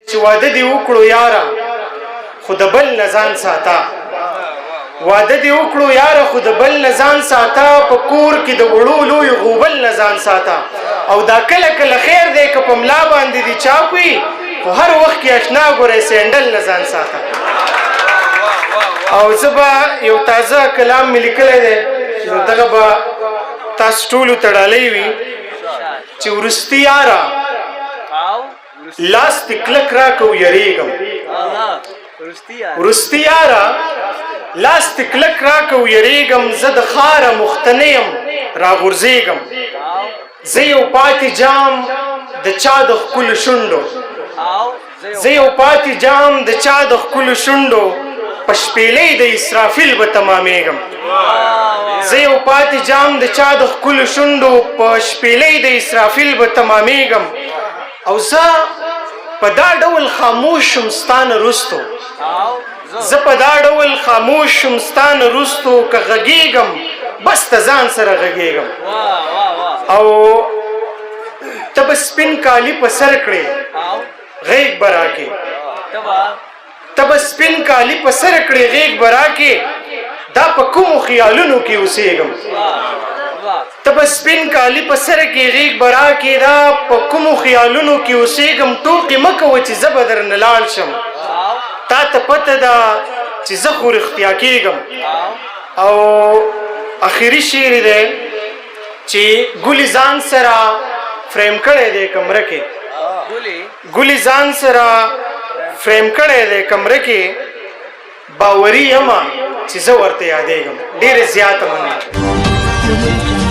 چې واده دې وکړو یاره خو د بل نه ځان ساته واده دې وکړو یاره خو د بل نه ځان ساته په کور کې د وړو لوی غوبل نه ځان ساته او دا کله کله خیر دی که په ملا باندې دې چاپ وي خو هر وخت کې اشنا ګورې سینډل نه ځان ساته او زه به یو تازه کلام مې لیکلی دی نو دغه به تاسو ټولو ته ډالۍ وي چې وروستي یاره لاس دې کلک راکه ویریږم وروستي یاره لاس دې کلک راکه ویریږم زه د ښاره مخته نه یم راغورځېږم زه یو پاتې جام د چا د ښکلو شونډو زه یو پاتې جام د چا د ښکلو شونډو په شپېلۍ د اسرافیل به تمامېږم زه یو پاتې جام د چا د ښکلو شونډو په شپېلۍ د اسرافیل به تمامېږم او زه په دا ډول خاموش شم ستا نه وروستو زه په دا ډول خاموش شم ستا نه وروستو که غږېږم بس ته ځان سره غږېږم او ته به سپین کالي په سر کړې غېږ به راکې ته به سپین کالي په سر کړې غېږ به راکې دا په کومو خیالونو کې اوسېږم ته به سپین کالي په سر کې غېږ به راکې دا په کومو خیالونو کې اوسېږم ټوکې مه کوه چې زه به درنه لاړ شم تا ته پته ده چې زه خو رښتیا کېږم او اخري شعر دی چې ګلي ځان سره فریم کړی دی کمره کې ګلي ځان سره فریم کړی دی کمره کې باوري یمه چې زه ورته یادېږم ډېره زیاته مننه